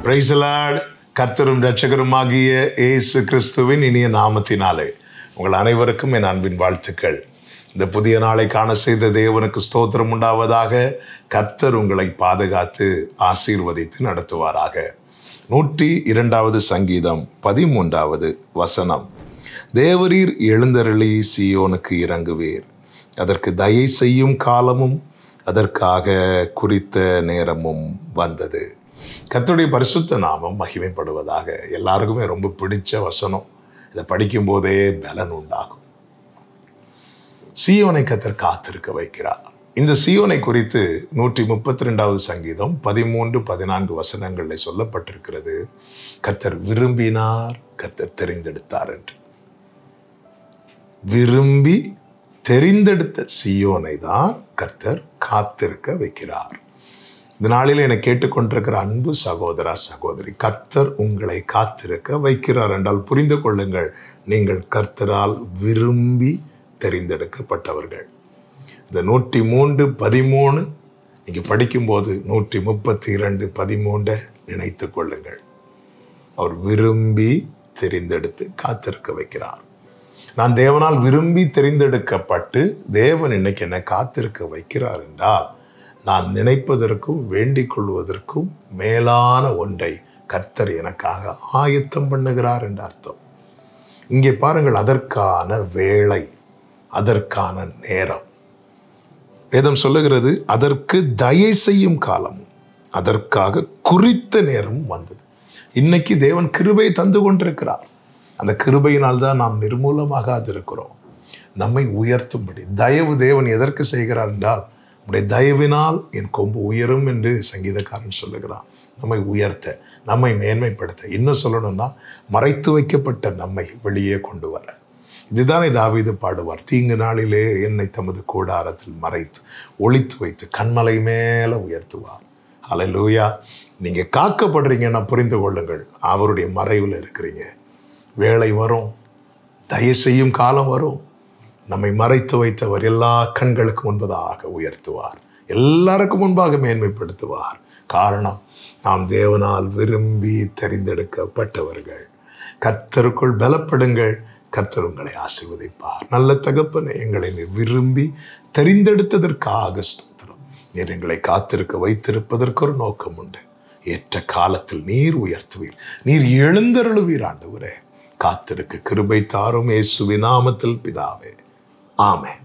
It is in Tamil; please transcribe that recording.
Praise the Lord. கர்த்தரும் இரட்சகருமாகிய இயேசு கிறிஸ்துவின் இனிய நாமத்தினாலே உங்கள் அனைவருக்கும் என் அன்பின் வாழ்த்துக்கள். இந்த புதிய நாளை காண செய்த தேவனுக்கு ஸ்தோத்திரம் உண்டாவதாக. கர்த்தர் உங்களை பாதுகாத்து ஆசீர்வதித்து நடத்துவாராக. 102வது சங்கீதம் 13வது வசனம். தேவரீர் எழுந்தருளி சீயோனுக்கு இறங்குவீர், அதற்கு தயை செய்யும் காலமும் அதற்காக குறித்த நேரமும் வந்தது. கர்த்தருடைய பரிசுத்த நாமம் மகிமைப்படுவதாக. எல்லாருக்குமே ரொம்ப பிடிச்ச வசனம். இதை படிக்கும் போதே பலன் உண்டாகும். சீயோனை கர்த்தர் காத்திருக்க வைக்கிறார். இந்த சீயோனை குறித்து 132வது சங்கீதம் 13-14 வசனங்களில் சொல்லப்பட்டிருக்கிறது. கர்த்தர் விரும்பினார், கர்த்தர் தெரிந்தெடுத்தார் என்று. விரும்பி தெரிந்தெடுத்த சீயோனை தான் கர்த்தர் காத்திருக்க வைக்கிறார். இந்த நாளில் என்னை கேட்டுக்கொண்டிருக்கிற அன்பு சகோதரா சகோதரி, கர்த்தர் உங்களை காத்திருக்க வைக்கிறார் என்றால் புரிந்து கொள்ளுங்கள், நீங்கள் கர்த்தரால் விரும்பி தெரிந்தெடுக்கப்பட்டவர்கள். இந்த 103:13 நீங்க படிக்கும்போது 132:13 நினைத்து கொள்ளுங்கள். அவர் விரும்பி தெரிந்தெடுத்து காத்திருக்க வைக்கிறார். நான் தேவனால் விரும்பி தெரிந்தெடுக்கப்பட்டு தேவன் இன்னைக்கு என்னை காத்திருக்க வைக்கிறார் என்றால், நான் நினைப்பதற்கும் வேண்டிக் கொள்வதற்கும் மேலான ஒன்றை கர்த்தர் எனக்காக ஆயத்தம் பண்ணுகிறார் என்ற அர்த்தம். இங்கே பாருங்கள், அதற்கான வேளை, அதற்கான நேரம். வேதம் சொல்லுகிறது, அதற்கு தயை செய்யும் காலமும் அதற்காக குறித்த நேரமும் வந்தது. இன்னைக்கு தேவன் கிருபை தந்து கொண்டிருக்கிறார். அந்த கிருபையினால் தான் நாம் நிர்மூலமாக இருக்கிறோம். நம்மை உயர்த்தும்படி தயவு தேவன் எதற்கு செய்கிறார் என்றால், நம்முடைய தயவினால் என் கொம்பு உயரும் என்று சங்கீதக்காரன் சொல்லுகிறான். நம்மை உயர்த்த, நம்மை மேன்மைப்படுத்த, இன்னும் சொல்லணும்னா மறைத்து வைக்கப்பட்ட நம்மை வெளியே கொண்டு வர. இதுதானே தாவீது பாடுவார். தீங்கு நாளிலே என்னை தமது கூடாரத்தில் மறைத்து ஒளித்து வைத்து கண்மலை மேல உயர்த்துவார். ஹல்லேலூயா. நீங்க காக்கப்படுறீங்கன்னா புரிந்து கொள்ளுங்கள், அவருடைய மறைவில் இருக்கிறீங்க. வேளை வரும், தயை செய்யும் காலம் வரும். நம்மை மறைத்து வைத்தவர் எல்லா கண்களுக்கு முன்பதாக உயர்த்துவார், எல்லாருக்கும் முன்பாக மேன்மைப்படுத்துவார். காரணம், நாம் தேவனால் விரும்பி தெரிந்தெடுக்கப்பட்டவர்கள். கர்த்தருக்குள் பலப்படுங்கள், கர்த்தர் உங்களை ஆசீர்வதிப்பார். நல்ல தகப்பனே, எங்களை நீர் விரும்பி தெரிந்தெடுத்ததற்காக ஸ்தோத்திரம். நீர் எங்களை காத்திருக்க வைத்திருப்பதற்கு ஒரு நோக்கம் உண்டு. ஏற்ற காலத்தில் நீர் உயர்த்துவீர், நீர் எழுந்தருளுவீர். ஆண்டவரே, காத்திருக்க கிருபை தாரும். இயேசுவின் நாமத்தில் பிதாவே, ஆமென்.